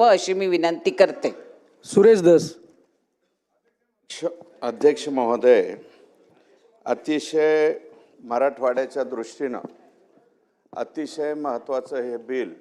अशी मी विनंती करते। सुरेश धस। अध्यक्ष महोदय, अतिशय मराठवाड्याच्या दृष्टीनं अतिशय महत्त्वाचं हे बिल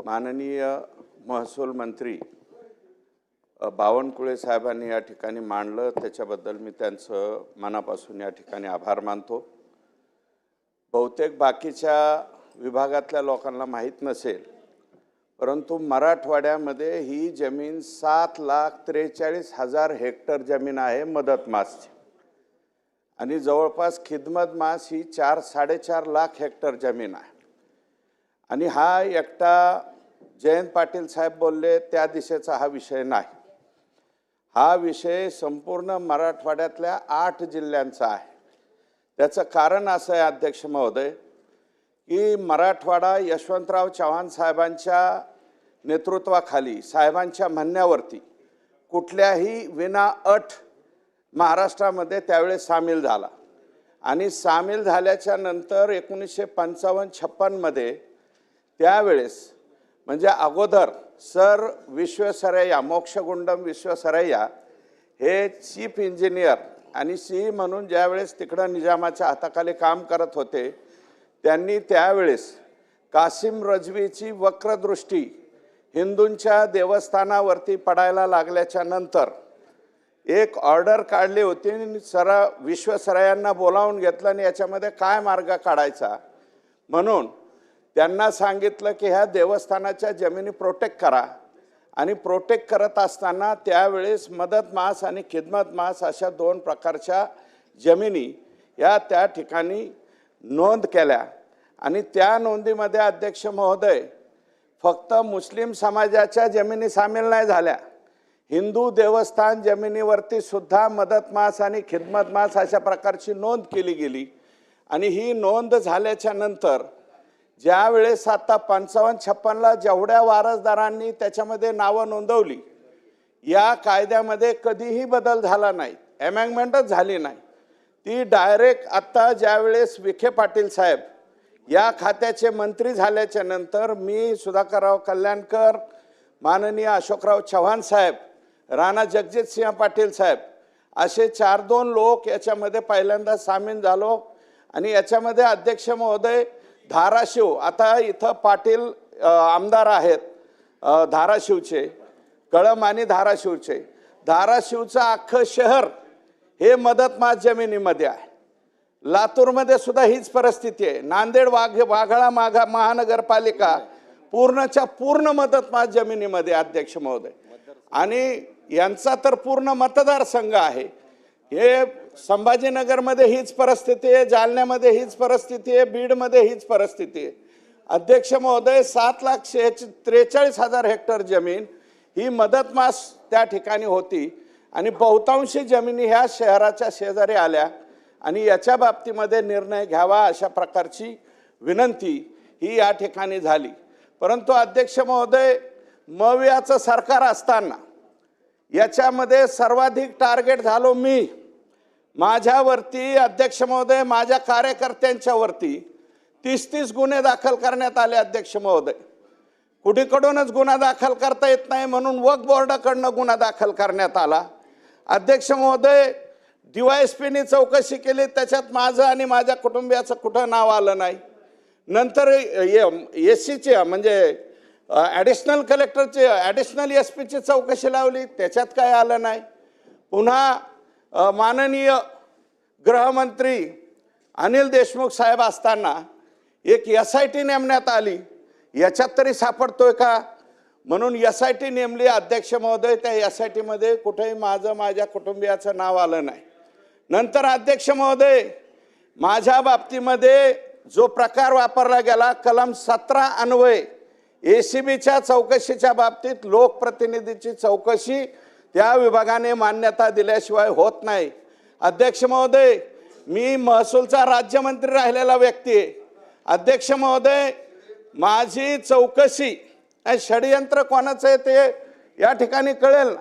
माननीय महसूल मंत्री बावनकुळे साहेबांनी या ठिकाणी मांडलं, त्याच्याबद्दल मी त्यांचं मनापासून या ठिकाणी आभार मानतो। बहुतेक बाकीच्या विभागातल्या लोकांना माहीत नसेल, परंतु मराठवाड्यामध्ये ही जमीन 7,43,000 हेक्टर जमीन आहे मदत मासची, आणि जवळपास खिदमत मास ही 4-4.5 लाख हेक्टर जमीन आहे। आणि हा एकटा जयंत पाटील साहेब बोलले त्या दिशेचा हा विषय नाही, हा विषय संपूर्ण मराठवाड्यातल्या 8 जिल्ह्यांचा आहे। त्याचं कारण असं आहे अध्यक्ष महोदय की मराठवाडा यशवंतराव चव्हाण साहेबांच्या नेतृत्वाखाली, साहेबांच्या म्हणण्यावरती कुठल्याही विना अट महाराष्ट्रामध्ये त्यावेळेस सामील झाला, आणि सामील झाल्याच्या नंतर 1955-56 मध्ये त्यावेळेस म्हणजे अगोदर सर विश्वेश्वरैया, मोक्षगुंडम विश्वेश्वरैया हे चीफ इंजिनियर आणि सी म्हणून ज्यावेळेस तिकडं निजामाच्या हाताखाली काम करत होते, त्यांनी त्यावेळेस कासिम रजवीची वक्रदृष्टी हिंदूंच्या देवस्थानावरती पडायला लागल्याच्या नंतर एक ऑर्डर काढली होती आणि विश्वेश्वरैयांना बोलावून घेतलं आणि याच्यामध्ये काय मार्ग काढायचा म्हणून त्यांना सांगितलं की ह्या देवस्थानाच्या जमिनी प्रोटेक्ट करा। आणि प्रोटेक्ट करत असताना त्यावेळेस मदत मास आणि खिदमत मास अशा 2 प्रकारच्या जमिनी या त्या ठिकाणी नोंद केल्या, आणि त्या नोंदीमध्ये अध्यक्ष महोदय फक्त मुस्लिम समाजाच्या जमिनी सामील नाही झाल्या, हिंदू देवस्थान जमिनीवरती सुद्धा मदत मास आणि खिदमत मास अशा प्रकारची नोंद केली गेली। आणि ही नोंद झाल्याच्या नंतर ज्या वेळेस आता 55-56ला जेवढ्या वारसदारांनी त्याच्यामध्ये नावं नोंदवली, या कायद्यामध्ये कधीही बदल झाला नाही, अमेंडमेंटच झाली नाही। ती डायरेक्ट आता ज्यावेळेस विखे पाटील साहेब या खात्याचे मंत्री झाल्याच्या नंतर मी सुधाकरराव कल्याणकर, माननीय अशोकराव चव्हाण साहेब, राणा जगजितसिंह पाटील साहेब असे 4-2 लोक याच्यामध्ये पहिल्यांदा सामील झालो। आणि याच्यामध्ये अध्यक्ष महोदय धाराशिव, आता इथं पाटील आमदार आहेत धाराशिवचे, कळम आणि धाराशिवचे, धाराशिवचं अख्खं शहर हे मदत मास जमिनीमध्ये आहे। लातूरमध्ये सुद्धा हीच परिस्थिती आहे। नांदेड वाघाळा महानगरपालिका पूर्णच्या पूर्ण मदत मास जमिनीमध्ये अध्यक्ष महोदय, आणि यांचा तर पूर्ण मतदारसंघ आहे। हे संभाजीनगरमध्ये हीच परिस्थिती आहे, जालन्यामध्ये हीच परिस्थिती आहे, बीडमध्ये हीच परिस्थिती आहे। अध्यक्ष महोदय 7,43,000 हेक्टर जमीन ही मदत मास त्या ठिकाणी होती, आणि बहुतांशी जमिनी ह्या शहराच्या शेजारी आल्या, आणि याच्या बाबतीमध्ये निर्णय घ्यावा अशा प्रकारची विनंती ही या ठिकाणी झाली। परंतु अध्यक्ष महोदय मवियाचं सरकार असताना याच्यामध्ये सर्वाधिक टार्गेट झालो मी, माझ्यावरती अध्यक्ष महोदय, माझ्या कार्यकर्त्यांच्यावरती 30 गुन्हे दाखल करण्यात आले अध्यक्ष महोदय। कुठेकडूनच गुन्हा दाखल करता येत नाही म्हणून वक्फ बोर्डाकडनं गुन्हा दाखल करण्यात आला। अध्यक्ष महोदय DYSPनी चौकशी केली, त्याच्यात माझं आणि माझ्या कुटुंबियाचं कुठं नाव आलं नाही। नंतर SCची म्हणजे ॲडिशनल कलेक्टरची, ॲडिशनल SPची चौकशी लावली, त्याच्यात काय आलं नाही। पुन्हा माननीय गृहमंत्री अनिल देशमुख साहेब असताना एक SIT नेमण्यात आली, याच्यात तरी सापडतोय का म्हणून SIT नेमली अध्यक्ष महोदय, त्या SITमध्ये कुठेही माझं, माझ्या कुटुंबियाचं नाव आलं नाही। नंतर अध्यक्ष महोदय माझ्या बाबतीमध्ये जो प्रकार वापरला गेला, कलम 17 अन्वये ACBच्या चौकशीच्या बाबतीत लोकप्रतिनिधीची चौकशी त्या विभागाने मान्यता दिल्याशिवाय होत नाही। अध्यक्ष महोदय मी महसूलचा राज्यमंत्री राहिलेला व्यक्ती आहे। अध्यक्ष महोदय माझी चौकशी षडयंत्र कोणाचं आहे ते या ठिकाणी कळेल ना।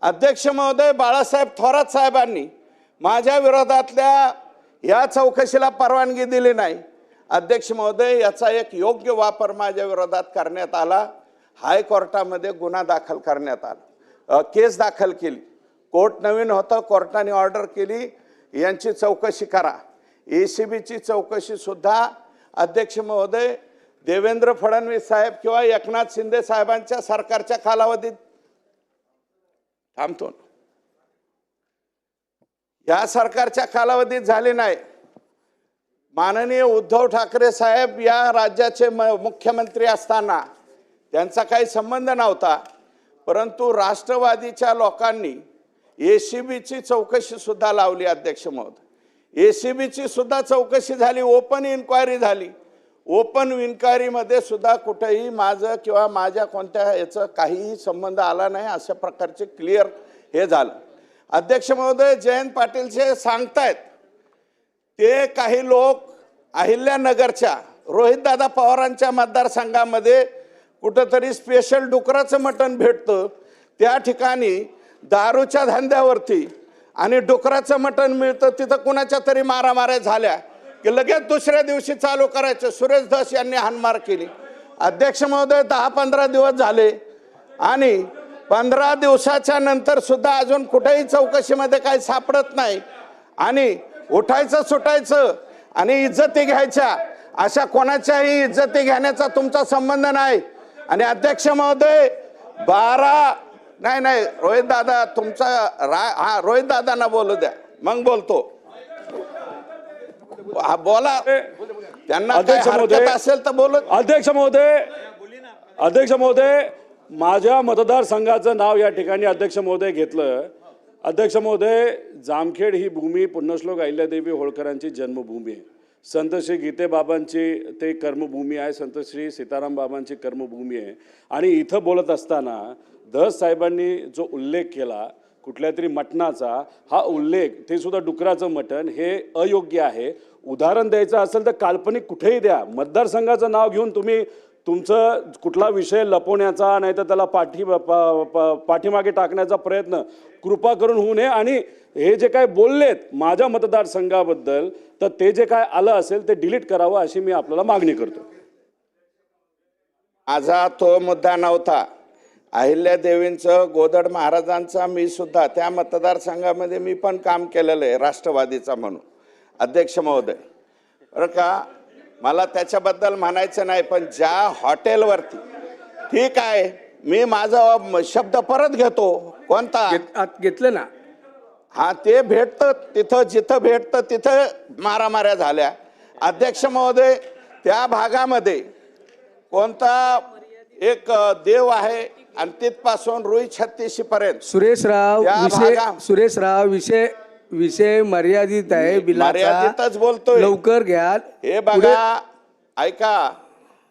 अध्यक्ष महोदय बाळासाहेब थोरात साहेबांनी माझ्या विरोधातल्या या चौकशीला परवानगी दिली नाही। अध्यक्ष महोदय याचा एक योग्य वापर माझ्या विरोधात करण्यात आला। हायकोर्टामध्ये गुन्हा दाखल करण्यात आला, केस दाखल केली. कोर्ट नवीन होतं, कोर्टाने ऑर्डर केली यांची चौकशी करा. ACBची चौकशी सुद्धा अध्यक्ष महोदय देवेंद्र फडणवीस साहेब किंवा एकनाथ शिंदे साहेबांच्या सरकारच्या कालावधीत थांबतो, या सरकारच्या कालावधीत झाली नाही. माननीय उद्धव ठाकरे साहेब या राज्याचे मुख्यमंत्री असताना त्यांचा काही संबंध नव्हता, परंतु राष्ट्रवादीच्या लोकांनी ACBची चौकशी सुद्धा लावली. अध्यक्ष महोदय, ACBची सुद्धा चौकशी झाली, ओपन इन्क्वायरी झाली. ओपन इन्क्वायरीमध्ये सुद्धा कुठेही माझं किंवा माझ्या कोणत्या याचा काहीही संबंध आला नाही, अशा प्रकारचे क्लिअर हे झालं. अध्यक्ष महोदय, जयंत पाटील जे सांगतायत ते काही लोक अहिल्यानगरच्या रोहितदादा पवारांच्या मतदारसंघामध्ये कुठंतरी स्पेशल डुकराचं मटण भेटतं, त्या ठिकाणी दारूच्या धंद्यावरती आणि डुकराचं मटण मिळतं, तिथं कुणाच्या तरी मारामाऱ्या झाल्या की लगेच दुसऱ्या दिवशी चालू करायचं. सुरेश धस यांनी हाणमार केली. अध्यक्ष महोदय, 10-15 दिवस झाले आणि 15 दिवसाच्या नंतर सुद्धा अजून कुठेही चौकशीमध्ये काही सापडत नाही. आणि उठायचं सुटायचं आणि इज्जती घ्यायच्या, अशा कोणाच्याही इज्जती घेण्याचा तुमचा संबंध नाही. आणि अध्यक्ष महोदय, 12 नाही रोहित दादा तुमचा रोहित दादांना बोलू द्या, मग बोलतो. बोला, त्यांना हरकत असेल तर बोलू. अध्यक्ष महोदय, माझ्या मतदारसंघाचं नाव या ठिकाणी अध्यक्ष महोदय घेतलं. अध्यक्ष महोदय, जामखेड ही भूमी पुण्यश्लोक अहिल्यादेवी होळकरांची जन्मभूमी आहे. संत श्री गीते बाबांची ते कर्मभूमी आहे, संत श्री सीताराम बाबांची कर्मभूमी आहे. आणि इथं बोलत असताना धस साहेबांनी जो उल्लेख केला कुठल्या तरी मटणाचा, हा उल्लेख ते सुद्धा डुकराचं मटण, हे अयोग्य आहे. उदाहरण द्यायचं असेल तर काल्पनिक कुठेही द्या. मतदारसंघाचं नाव घेऊन तुम्ही तुमचं कुठला विषय लपवण्याचा नाही तर त्याला पाठीमागे टाकण्याचा प्रयत्न कृपा करून होऊ नये. आणि हे जे काय बोललेत माझ्या मतदारसंघाबद्दल, तर ते जे काय आलं असेल ते डिलीट करावं अशी मी आपल्याला मागणी करतो. माझा तो मुद्दा नव्हता. अहिल्यादेवींचं, गोदड महाराजांचा मी सुद्धा त्या मतदारसंघामध्ये मी पण काम केलेलं आहे राष्ट्रवादीचा म्हणून. अध्यक्ष महोदय, बरं का, मला त्याच्याबद्दल म्हणायचं नाही, पण ज्या हॉटेलवरती, ठीक आहे, मी माझा शब्द परत घेतो. कोणता घेतलं ना? हा, ते भेटतं तिथं, जिथं भेटतं तिथं मारामाऱ्या झाल्या. अध्यक्ष महोदय, त्या भागामध्ये कोणता एक देव आहे आणि तिथपासून रुई 36 पर्यंत सुरेश राव विषय मर्यादित आहे. मर्यादितच बोलतोय, लवकर घ्या. हे बघा, ऐका,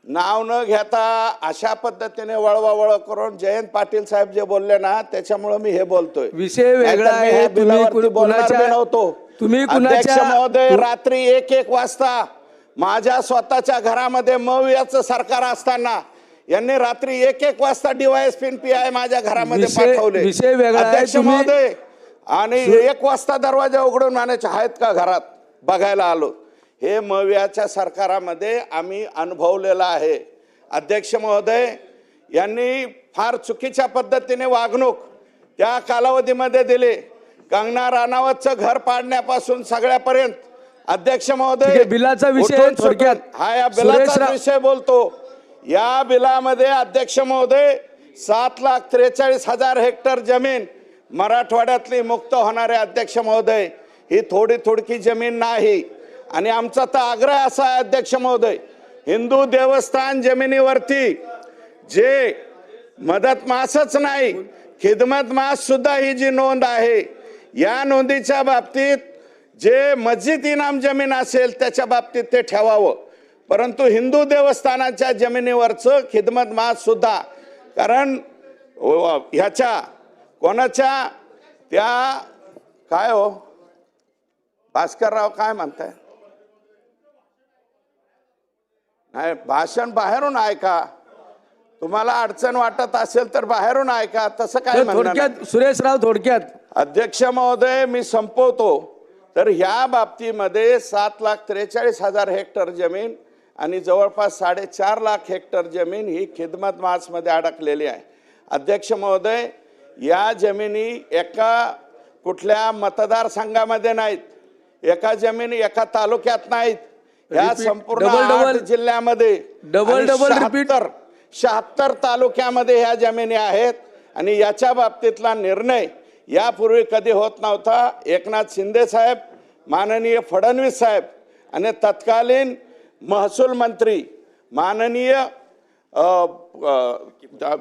नाव न घेता अशा पद्धतीने वळवावळ करून जयंत पाटील साहेब जे बोलले ना, त्याच्यामुळे मी हे बोलतोय. विषय वेगळा आहे. तुम्ही अध्यक्ष महोदय, रात्री 1-1 वाजता माझ्या स्वतःच्या घरामध्ये मवियाचं सरकार असताना यांनी रात्री 1-1 वाजता DYSP PI माझ्या घरामध्ये पाठवले. विषय वेगळा आहे. अध्यक्ष महोदय, आणि 1 वाजता दरवाजा उघडून म्हणायचे आहेत का घरात, बघायला आलो. हे मवियाच्या सरकारामध्ये आम्ही अनुभवलेलं आहे. अध्यक्ष महोदय, यांनी फार चुकीच्या पद्धतीने वागणूक त्या कालावधीमध्ये दिली. कंगना राणावतचं घर पाडण्यापासून सगळ्यापर्यंत. अध्यक्ष महोदय, बिलाचा विषय थोडक्यात, हा या बिलाचा विषय बोलतो. या बिलामध्ये अध्यक्ष महोदय 7,43,000 हेक्टर जमीन मराठवाड्यातली मुक्त होणारे. अध्यक्ष महोदय, ही थोडी जमीन नाही. आणि आमचा तर आग्रह असा आहे अध्यक्ष महोदय, हिंदू देवस्थान जमिनीवरती जे मदत मासच नाही, खिदमत मास सुद्धा ही जी नोंद आहे, या नोंदीच्या बाबतीत जे मस्जिद इनाम जमीन असेल त्याच्या बाबतीत ते ठेवावं. परंतु हिंदू देवस्थानाच्या जमिनीवरचं खिदमत मास सुद्धा, कारण ह्याच्या कोणाच्या त्या काय हो भास्करराव काय म्हणताय, नाही भाषण बाहेरून ऐका, तुम्हाला अडचण वाटत असेल तर बाहेरून ऐका, तसं काय थोडक्यात सुरेश राव थोडक्यात. अध्यक्ष महोदय, मी संपवतो. तर ह्या बाबतीमध्ये 7,43,000 हेक्टर जमीन आणि जवळपास 4.5 लाख हेक्टर जमीन ही खिदमत मासमध्ये अडकलेली आहे. अध्यक्ष महोदय, या जमिनी एका कुठल्या मतदारसंघामध्ये नाहीत, एका जमिनी एका तालुक्यात नाहीत, ह्या Repeat. संपूर्ण Double, 8 double. जिल्ह्यामध्ये Double, double repeat. 76 तालुक्यामध्ये ह्या जमिनी आहेत. आणि याच्या बाबतीतला निर्णय यापूर्वी कधी होत नव्हता. एकनाथ शिंदे साहेब, माननीय फडणवीस साहेब आणि तत्कालीन महसूल मंत्री माननीय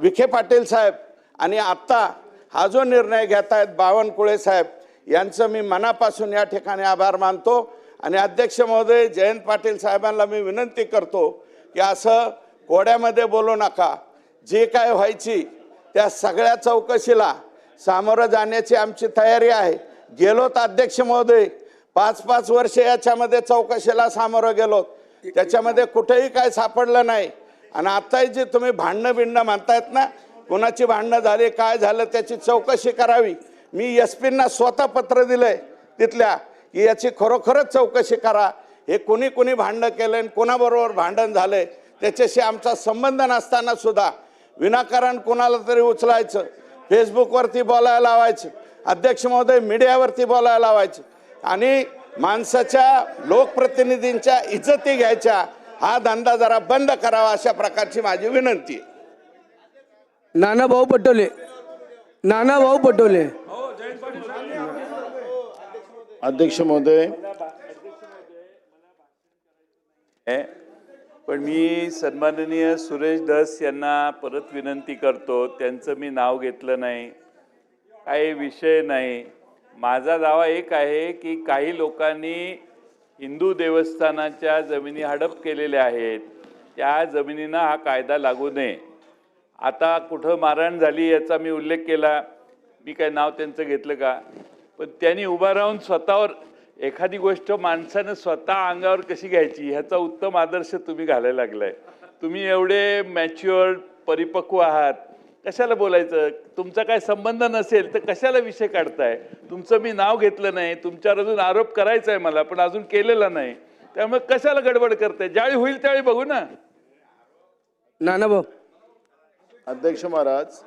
विखे पाटील साहेब आणि आत्ता हा जो निर्णय घेत आहेत बावनकुळे साहेब, यांचं मी मनापासून या ठिकाणी आभार मानतो. आणि अध्यक्ष महोदय, जयंत पाटील साहेबांना मी विनंती करतो की असं कोड्यामध्ये बोलू नका. जे काय व्हायची त्या सगळ्या चौकशीला सामोरं जाण्याची आमची तयारी आहे. गेलोत अध्यक्ष महोदय, 5-5 वर्ष याच्यामध्ये चौकशीला सामोरं गेलोत, त्याच्यामध्ये कुठेही काय सापडलं नाही. आणि आत्ताही जे तुम्ही भांडणं बिंडणं म्हणतायत ना, कोणाची भांडणं झाली काय झालं त्याची चौकशी करावी. मी SP-ना स्वतः पत्र दिलंय तिथल्या की याची खरोखरच चौकशी करा. हे कोणी भांडणं केलं आणि कोणाबरोबर भांडण झालंय त्याच्याशी आमचा संबंध नसताना सुद्धा विनाकारण कोणाला तरी उचलायचं, फेसबुकवरती बोलायला लावायचं, अध्यक्ष महोदय मीडियावरती बोलायला लावायचं आणि माणसाच्या लोकप्रतिनिधींच्या इज्जती घ्यायच्या, हा धंदा जरा बंद करावा, अशा प्रकारची माझी विनंती आहे. नानाभाऊ पटोले. अध्यक्ष महोदय, पण मी सन्माननीय सुरेश धस यांना परत विनंती करतो, त्यांचं मी नाव घेतलं नाही, काही विषय नाही. माझा दावा एक आहे की काही लोकांनी हिंदू देवस्थानाच्या जमिनी हडप केलेल्या आहेत, त्या जमिनींना हा कायदा लागू नये. आता कुठं मारहाण झाली याचा मी उल्लेख केला, मी काय नाव त्यांचं घेतलं का, पण त्यांनी उभा राहून स्वतःवर एखादी गोष्ट माणसानं स्वतः अंगावर कशी घ्यायची ह्याचा उत्तम आदर्श तुम्ही घालायला लागलाय. तुम्ही एवढे मॅच्युअर्ड परिपक्व आहात, कशाला बोलायचं? तुमचा काय संबंध नसेल तर कशाला विषय काढताय? तुमचं मी नाव घेतलं नाही, तुमच्यावर अजून आरोप करायचा आहे मला, पण अजून केलेला नाही, त्यामुळे कशाला गडबड करताय? ज्यावेळी होईल त्यावेळी बघू ना. नानाभाऊ. अध्यक्ष महाराज,